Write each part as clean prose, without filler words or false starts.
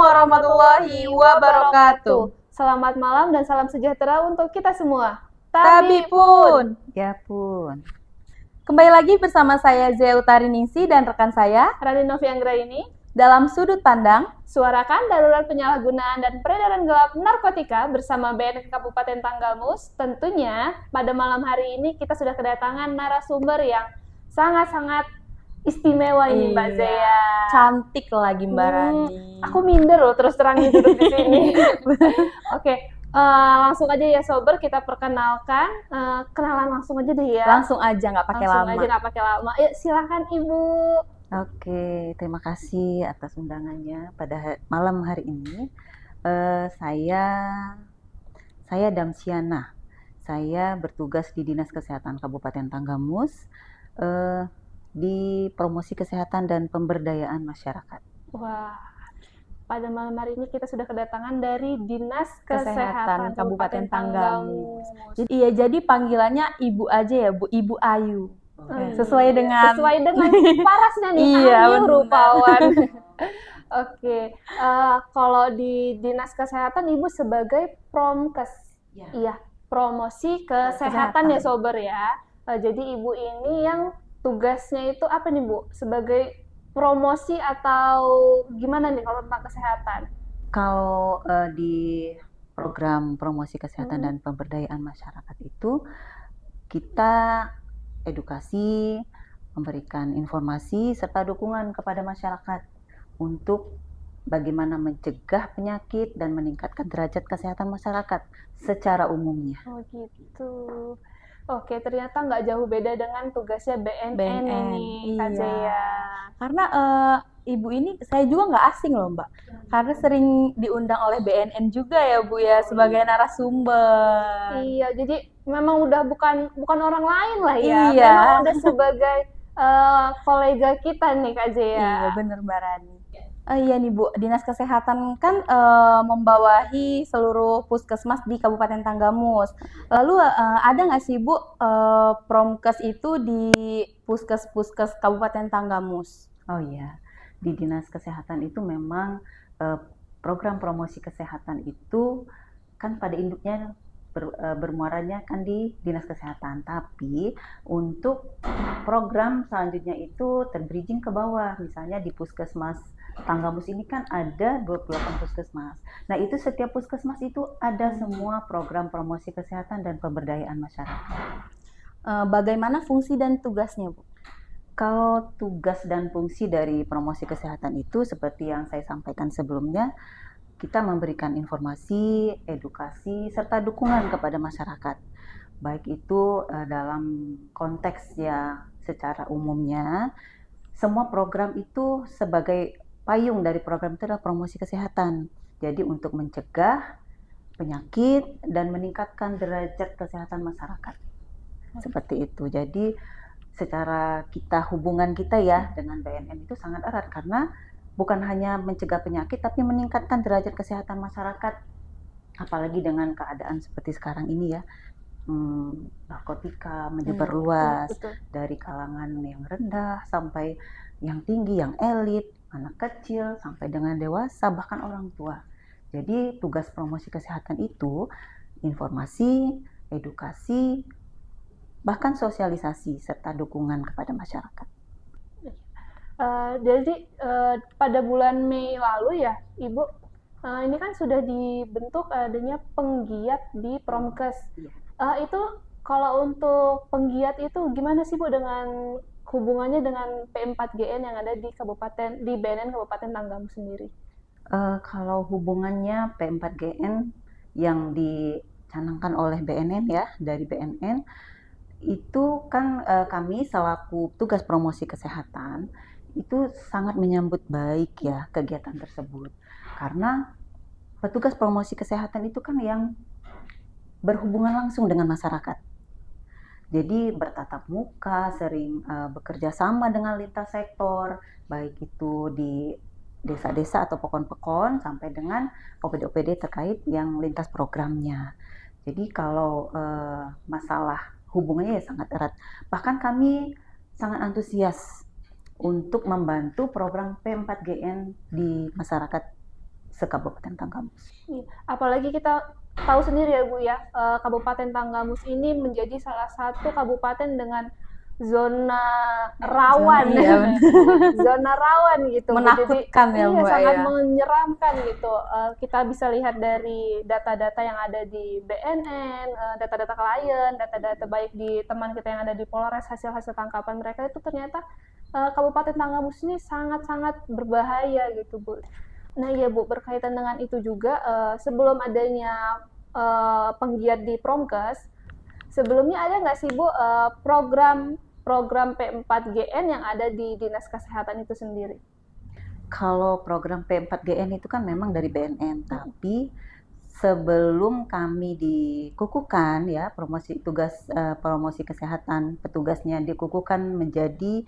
warahmatullahi wabarakatuh. Selamat malam dan salam sejahtera untuk kita semua. Tabi pun. Ya pun. Kembali lagi bersama saya Zia Utariningsi dan rekan saya Radhi Novi Anggraini dalam Sudut Pandang. Suarakan darurat penyalahgunaan dan peredaran gelap narkotika bersama BNN Kabupaten Tanggamus. Tentunya pada malam hari ini kita sudah kedatangan narasumber yang sangat-sangat istimewa ini, Mbak Zia. Cantik lagi Mbak Rani. Aku minder loh terus terang duduk di sini. Oke, langsung aja ya sober, kita perkenalkan. Kenalan langsung aja deh ya. Langsung aja, nggak pakai lama. Langsung aja nggak pakai lama. Yuk silakan Ibu. Oke, terima kasih atas undangannya pada malam hari ini. Saya Damsiana. Saya bertugas di Dinas Kesehatan Kabupaten Tanggamus. Di promosi kesehatan dan pemberdayaan masyarakat. Wah, pada malam hari ini kita sudah kedatangan dari Dinas Kesehatan Kesehatan Kabupaten Tanggamus. Iya, jadi panggilannya Ibu aja ya, Bu, Ibu Ayu. Sesuai dengan parasnya nih, iya, Ayu rupawan. Oke, kalau di Dinas Kesehatan Ibu sebagai promkes, iya, promosi kesehatan ya sober ya. Jadi Ibu ini yang tugasnya itu apa nih Bu? Sebagai promosi atau gimana nih kalau tentang kesehatan? Kalau di program promosi kesehatan dan pemberdayaan masyarakat itu kita edukasi, memberikan informasi serta dukungan kepada masyarakat untuk bagaimana mencegah penyakit dan meningkatkan derajat kesehatan masyarakat secara umumnya. Oh gitu. Oke, ternyata nggak jauh beda dengan tugasnya BNN ini, Kak Zia. Karena Ibu ini saya juga nggak asing loh Mbak, karena sering diundang oleh BNN juga ya Bu ya sebagai narasumber. Iya, jadi memang udah bukan orang lain lah ya, Iya. memang udah sebagai kolega kita nih Kak Zia. Iya bener Mbak Rani. Iya nih Bu, Dinas Kesehatan kan membawahi seluruh puskesmas di Kabupaten Tanggamus. Lalu ada nggak sih Bu promkes itu di puskes-puskes Kabupaten Tanggamus? Oh iya, di Dinas Kesehatan itu memang program promosi kesehatan itu kan pada induknya bermuaranya kan di Dinas Kesehatan, tapi untuk program selanjutnya itu terbridging ke bawah, misalnya di Puskesmas Tanggamus ini kan ada 28 puskesmas. Nah itu setiap puskesmas itu ada semua program promosi kesehatan dan pemberdayaan masyarakat. Bagaimana fungsi dan tugasnya Bu? Kalau tugas dan fungsi dari promosi kesehatan itu seperti yang saya sampaikan sebelumnya, kita memberikan informasi, edukasi, serta dukungan kepada masyarakat. Baik itu dalam konteks ya secara umumnya, semua program itu sebagai payung dari program itu adalah promosi kesehatan. Jadi untuk mencegah penyakit dan meningkatkan derajat kesehatan masyarakat. Seperti itu. Jadi secara hubungan kita ya dengan BNN itu sangat erat karena bukan hanya mencegah penyakit tapi meningkatkan derajat kesehatan masyarakat. Apalagi dengan keadaan seperti sekarang ini ya. Narkotika menyebar luas dari kalangan yang rendah sampai yang tinggi, yang elit, anak kecil sampai dengan dewasa bahkan orang tua. Jadi tugas promosi kesehatan itu informasi, edukasi, bahkan sosialisasi serta dukungan kepada masyarakat. Jadi pada bulan Mei lalu ya Ibu, ini kan sudah dibentuk adanya penggiat di Promkes. Itu kalau untuk penggiat itu gimana sih Bu dengan hubungannya dengan P4GN yang ada di BNN Kabupaten Tanggamus sendiri? Kalau hubungannya P4GN yang dicanangkan oleh BNN ya, dari BNN itu kan kami selaku tugas promosi kesehatan itu sangat menyambut baik ya kegiatan tersebut. Karena petugas promosi kesehatan itu kan yang berhubungan langsung dengan masyarakat. Jadi bertatap muka, sering bekerja sama dengan lintas sektor, baik itu di desa-desa atau pekon-pekon sampai dengan OPD-OPD terkait yang lintas programnya. Jadi kalau masalah hubungannya ya sangat erat. Bahkan kami sangat antusias untuk membantu program P4GN di masyarakat se-Kabupaten Tanggamus. Iya. Apalagi kita tahu sendiri ya Bu ya, Kabupaten Tanggamus ini menjadi salah satu kabupaten dengan zona rawan, Iya, zona rawan gitu Bu. menakutkan Jadi ya iya Bu sangat ya. menyeramkan gitu. Kita bisa lihat dari data-data yang ada di BNN, data-data klien, data-data baik di teman kita yang ada di Polres, hasil-hasil tangkapan mereka itu ternyata Kabupaten Tanggamus ini sangat-sangat berbahaya gitu Bu. Nah iya Bu, berkaitan dengan itu juga, sebelum adanya penggiat di Promkes, sebelumnya ada nggak sih Bu program P4GN yang ada di Dinas Kesehatan itu sendiri? Kalau program P4GN itu kan memang dari BNN, tapi sebelum kami dikukuhkan ya promosi kesehatan petugasnya dikukuhkan menjadi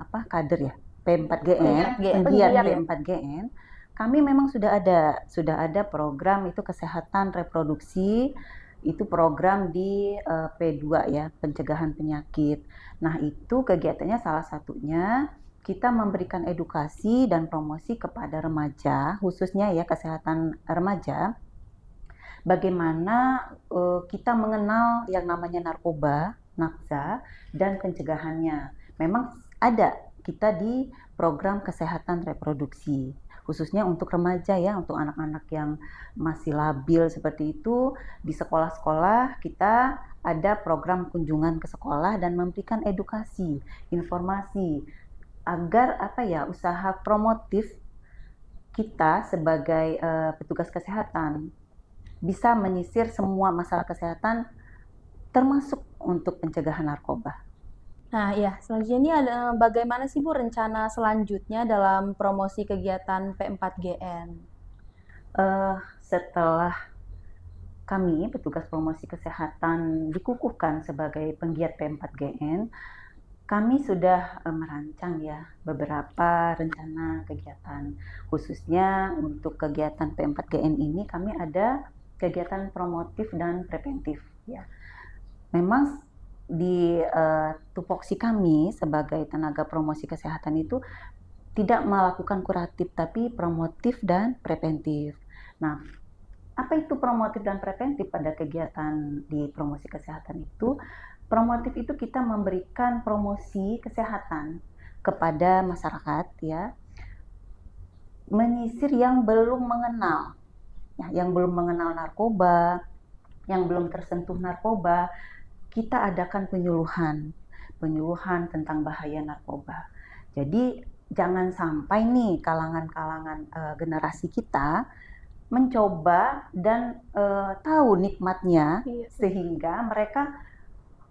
kader ya P4GN, penggiat P4GN, kami memang sudah ada program itu kesehatan reproduksi, itu program di P2 ya, pencegahan penyakit. Nah, itu kegiatannya salah satunya kita memberikan edukasi dan promosi kepada remaja, khususnya ya kesehatan remaja, bagaimana kita mengenal yang namanya narkoba, nakza, dan pencegahannya. Memang ada kita di program kesehatan reproduksi, khususnya untuk remaja ya, untuk anak-anak yang masih labil seperti itu. Di sekolah-sekolah kita ada program kunjungan ke sekolah dan memberikan edukasi, informasi agar usaha promotif kita sebagai petugas kesehatan bisa menyisir semua masalah kesehatan termasuk untuk pencegahan narkoba. Nah, iya, selanjutnya ini ada bagaimana sih Bu rencana selanjutnya dalam promosi kegiatan P4GN? Setelah kami petugas promosi kesehatan dikukuhkan sebagai penggiat P4GN, kami sudah merancang ya beberapa rencana kegiatan. Khususnya untuk kegiatan P4GN ini kami ada kegiatan promotif dan preventif ya. Memang di tupoksi kami sebagai tenaga promosi kesehatan itu tidak melakukan kuratif tapi promotif dan preventif. Nah, apa itu promotif dan preventif pada kegiatan di promosi kesehatan itu? Promotif itu kita memberikan promosi kesehatan kepada masyarakat ya, menyisir yang belum mengenal narkoba, yang belum tersentuh narkoba. Kita adakan penyuluhan tentang bahaya narkoba. Jadi jangan sampai nih kalangan-kalangan generasi kita mencoba dan tahu nikmatnya, sehingga mereka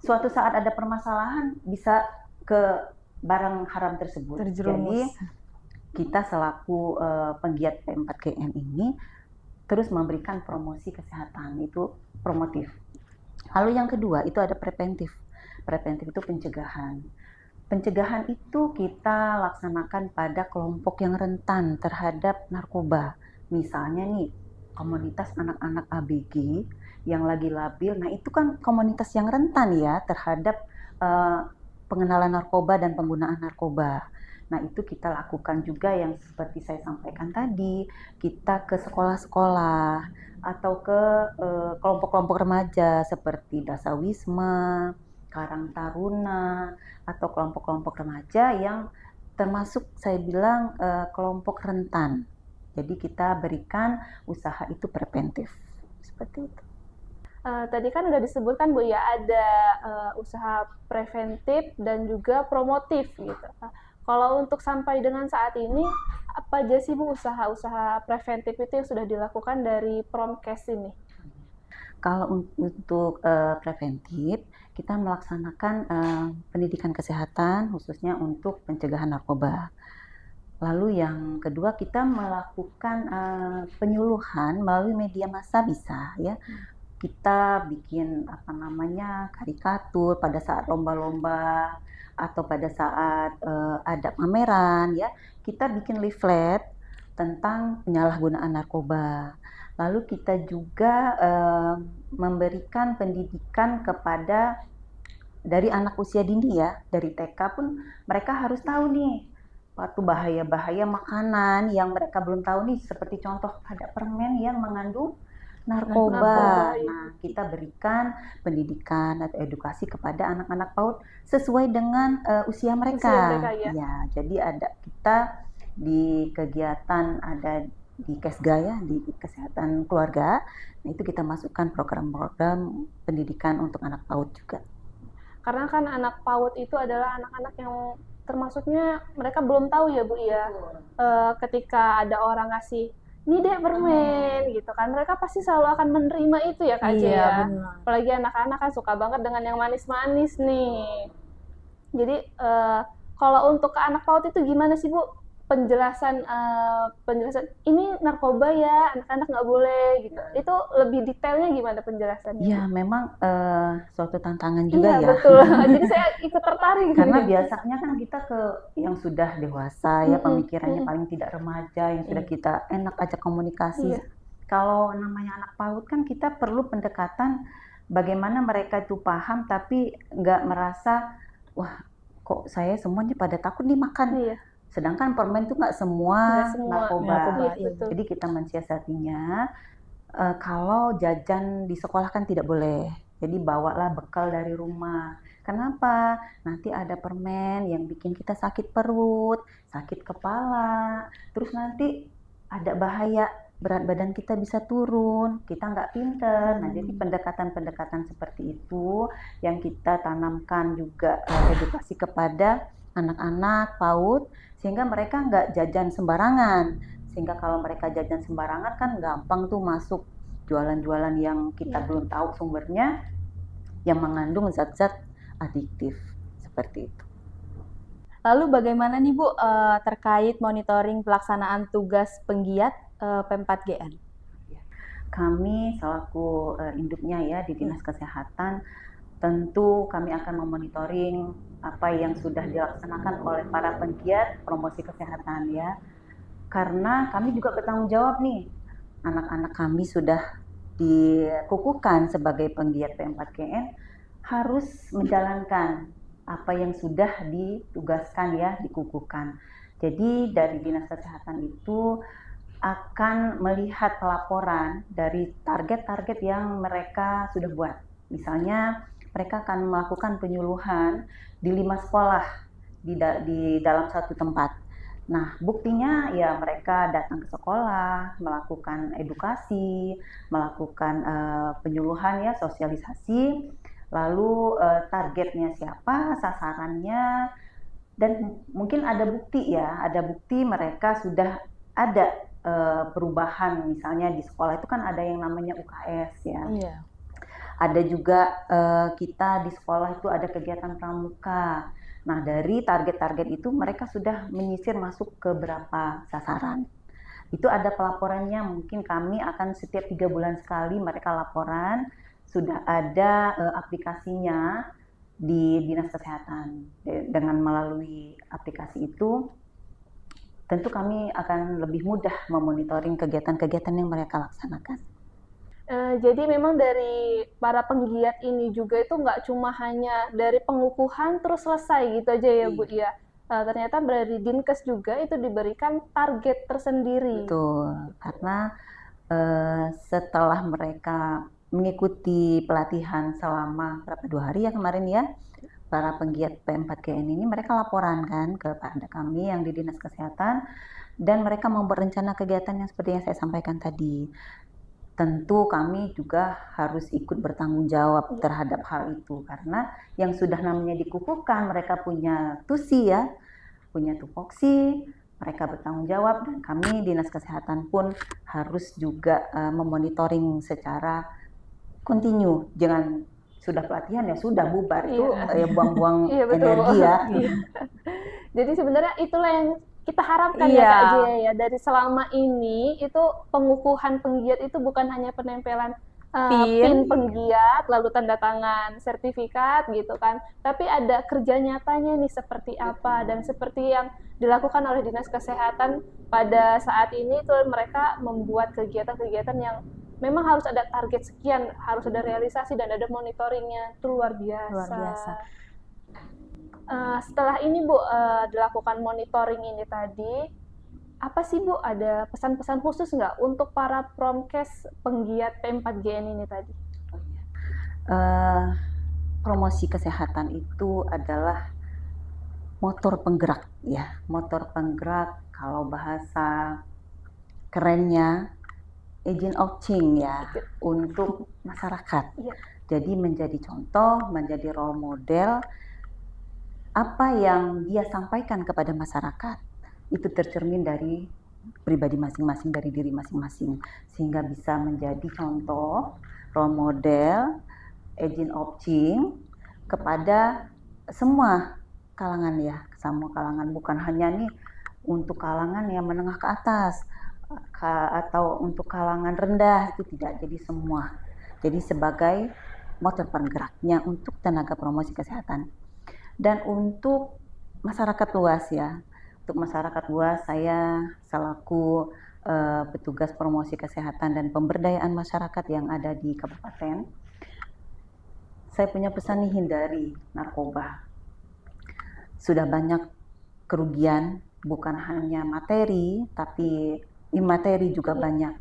suatu saat ada permasalahan bisa ke barang haram tersebut. Jadi kita selaku penggiat P4GN ini terus memberikan promosi kesehatan, itu promotif. Lalu yang kedua itu ada preventif. Preventif itu pencegahan. Pencegahan itu kita laksanakan pada kelompok yang rentan terhadap narkoba. Misalnya nih, komunitas anak-anak ABG yang lagi labil. Nah, itu kan komunitas yang rentan ya terhadap pengenalan narkoba dan penggunaan narkoba. Nah, itu kita lakukan juga yang seperti saya sampaikan tadi, kita ke sekolah-sekolah atau ke kelompok-kelompok remaja seperti Dasawisma, Karang Taruna, atau kelompok-kelompok remaja yang termasuk saya bilang kelompok rentan. Jadi kita berikan usaha itu preventif, seperti itu. Tadi kan udah disebutkan Bu ya, ada usaha preventif dan juga promotif gitu. Kalau untuk sampai dengan saat ini, apa aja sih Bu usaha-usaha preventif itu yang sudah dilakukan dari Promkes ini? Kalau untuk preventif, kita melaksanakan pendidikan kesehatan khususnya untuk pencegahan narkoba. Lalu yang kedua, kita melakukan penyuluhan melalui media massa bisa ya. Kita bikin karikatur pada saat lomba-lomba atau pada saat ada pameran ya, kita bikin leaflet tentang penyalahgunaan narkoba. Lalu kita juga memberikan pendidikan kepada dari anak usia dini ya, dari TK pun mereka harus tahu nih suatu bahaya-bahaya makanan yang mereka belum tahu nih, seperti contoh ada permen yang mengandung narkoba. Narkoba, iya. Nah, kita berikan pendidikan atau edukasi kepada anak-anak PAUD sesuai dengan usia mereka. Usia mereka, ya. Ya, jadi ada kita di kegiatan ada di Kesga ya, di kesehatan keluarga. Nah, itu kita masukkan program-program pendidikan untuk anak PAUD juga. Karena kan anak PAUD itu adalah anak-anak yang termasuknya mereka belum tahu ya Bu ya. Ketika ada orang ngasih ini deh permen gitu kan, mereka pasti selalu akan menerima itu ya Kak J ya. benar. Apalagi anak-anak kan suka banget dengan yang manis-manis nih. Jadi kalau untuk ke anak PAUD itu gimana sih Bu penjelasan ini narkoba ya, anak-anak nggak boleh gitu. Itu lebih detailnya gimana penjelasannya? Ya, memang suatu tantangan juga Iya ya. betul. Jadi saya ikut tertarik. Karena biasanya kan kita ke yang sudah dewasa ya, Mm-mm, pemikirannya mm-mm. paling tidak remaja, yang sudah kita enak ajak komunikasi. Iya. Kalau namanya anak PAUD kan kita perlu pendekatan bagaimana mereka itu paham tapi nggak merasa, wah kok saya semuanya pada takut nih makan. Iya. Sedangkan permen itu nggak semua Nggak semua narkoba. Iya, betul. Jadi kita mensiasatinya kalau jajan di sekolah kan tidak boleh. Jadi bawalah bekal dari rumah. Kenapa? Nanti ada permen yang bikin kita sakit perut, sakit kepala, terus nanti ada bahaya berat badan kita bisa turun, kita nggak pinter. Nah, jadi pendekatan-pendekatan seperti itu yang kita tanamkan juga edukasi kepada anak-anak PAUD sehingga mereka nggak jajan sembarangan. Sehingga kalau mereka jajan sembarangan kan gampang tuh masuk jualan-jualan yang kita belum tahu sumbernya yang mengandung zat-zat adiktif seperti itu. Lalu bagaimana nih Bu terkait monitoring pelaksanaan tugas penggiat P4GN? Kami selaku induknya ya di Dinas Kesehatan tentu kami akan memonitoring apa yang sudah dilaksanakan oleh para penggiat promosi kesehatan ya. Karena kami juga bertanggung jawab nih, anak-anak kami sudah dikukuhkan sebagai penggiat P4GN harus menjalankan apa yang sudah ditugaskan ya, dikukuhkan. Jadi dari Dinas Kesehatan itu akan melihat pelaporan dari target-target yang mereka sudah buat. Misalnya mereka akan melakukan penyuluhan di 5 sekolah di dalam satu tempat. Nah, buktinya ya mereka datang ke sekolah, melakukan edukasi, melakukan penyuluhan ya, sosialisasi, lalu targetnya siapa, sasarannya, dan mungkin ada bukti ya, ada bukti mereka sudah ada perubahan. Misalnya di sekolah itu kan ada yang namanya UKS ya. Iya. Ada juga kita di sekolah itu ada kegiatan pramuka. Nah, dari target-target itu mereka sudah menyisir masuk ke berapa sasaran. Itu ada pelaporannya, mungkin kami akan setiap 3 bulan sekali mereka laporan, sudah ada aplikasinya di Dinas Kesehatan. Dengan melalui aplikasi itu, tentu kami akan lebih mudah memonitoring kegiatan-kegiatan yang mereka laksanakan. Jadi memang dari para penggiat ini juga itu nggak cuma hanya dari pengukuhan terus selesai gitu aja ya Bu ya. Ternyata dari Dinkes juga itu diberikan target tersendiri. Betul, karena setelah mereka mengikuti pelatihan selama 2 hari ya kemarin ya, para penggiat P4GN ini mereka laporan kan kepada kami yang di Dinas Kesehatan dan mereka mau berencana kegiatan yang seperti yang saya sampaikan tadi. Tentu kami juga harus ikut bertanggung jawab terhadap hal itu karena yang sudah namanya dikukuhkan mereka punya tusi ya, punya tupoksi, mereka bertanggung jawab dan kami Dinas Kesehatan pun harus juga memonitoring secara kontinu. Jangan sudah pelatihan ya sudah bubar itu ya buang-buang energi ya. Jadi sebenarnya itulah yang kita harapkan ya Kak Jaya ya, dari selama ini itu pengukuhan penggiat itu bukan hanya penempelan pin penggiat lalu tanda tangan sertifikat gitu kan, tapi ada kerja nyatanya nih seperti apa dan seperti yang dilakukan oleh Dinas Kesehatan pada saat ini tuh mereka membuat kegiatan-kegiatan yang memang harus ada target sekian, harus ada realisasi dan ada monitoringnya, itu luar biasa. Luar biasa. Setelah ini Bu dilakukan monitoring ini tadi, apa sih Bu, ada pesan-pesan khusus nggak untuk para promkes penggiat P4GN ini tadi? Promosi kesehatan itu adalah motor penggerak ya, motor penggerak kalau bahasa kerennya agent of change ya untuk masyarakat. Iya. Jadi menjadi contoh, menjadi role model, apa yang dia sampaikan kepada masyarakat itu tercermin dari pribadi masing-masing, dari diri masing-masing, sehingga bisa menjadi contoh, role model, agent of change kepada semua kalangan ya, semua kalangan, bukan hanya nih untuk kalangan yang menengah ke atas atau untuk kalangan rendah, itu tidak, jadi semua. Jadi sebagai motor penggeraknya untuk tenaga promosi kesehatan. Dan untuk masyarakat luas ya, untuk masyarakat luas saya selaku petugas promosi kesehatan dan pemberdayaan masyarakat yang ada di kabupaten, saya punya pesan nih, hindari narkoba. Sudah banyak kerugian, bukan hanya materi, tapi imateri juga banyak.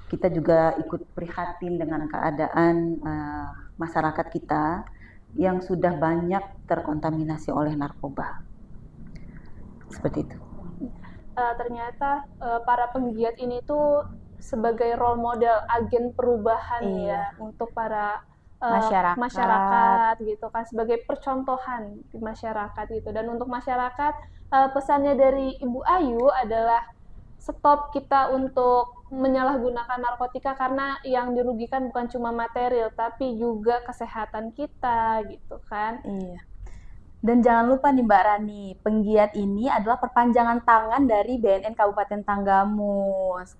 Kita juga ikut prihatin dengan keadaan masyarakat kita yang sudah banyak terkontaminasi oleh narkoba. Seperti itu. Ternyata para penggiat ini tuh sebagai role model, agen perubahan ya untuk para masyarakat gitu kan, sebagai percontohan di masyarakat gitu. Dan untuk masyarakat, pesannya dari Ibu Ayu adalah stop kita untuk menyalahgunakan narkotika, karena yang dirugikan bukan cuma material tapi juga kesehatan kita gitu kan. Iya. Dan jangan lupa nih Mbak Rani, penggiat ini adalah perpanjangan tangan dari BNN Kabupaten Tanggamus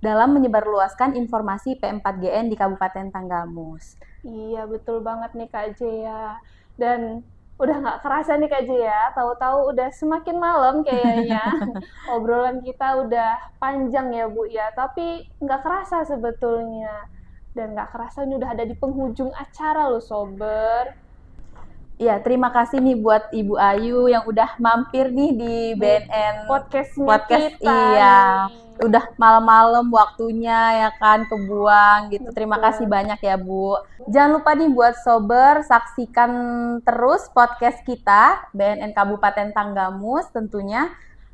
dalam menyebarluaskan informasi P4GN di Kabupaten Tanggamus. Iya, betul banget nih Kak Jaya. Dan udah nggak kerasa nih Kak Jaya, tahu-tahu udah semakin malam kayaknya. Obrolan kita udah panjang ya Bu ya, tapi nggak kerasa sebetulnya. Dan nggak kerasa ini udah ada di penghujung acara loh Sober. Iya, terima kasih nih buat Ibu Ayu yang udah mampir nih di BNN Podcastnya kita. Iya, nih. udah malam-malam waktunya ya kan kebuang gitu. Terima kasih banyak ya Bu. Jangan lupa nih buat Sober, saksikan terus podcast kita BNN Kabupaten Tanggamus tentunya.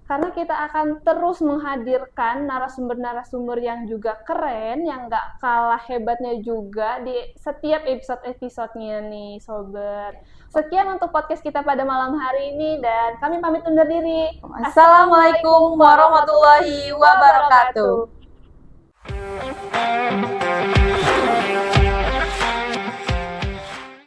Karena kita akan terus menghadirkan narasumber-narasumber yang juga keren, yang nggak kalah hebatnya juga di setiap episode-episodenya nih, Sober. Sekian untuk podcast kita pada malam hari ini, dan kami pamit undur diri. Assalamualaikum warahmatullahi wabarakatuh.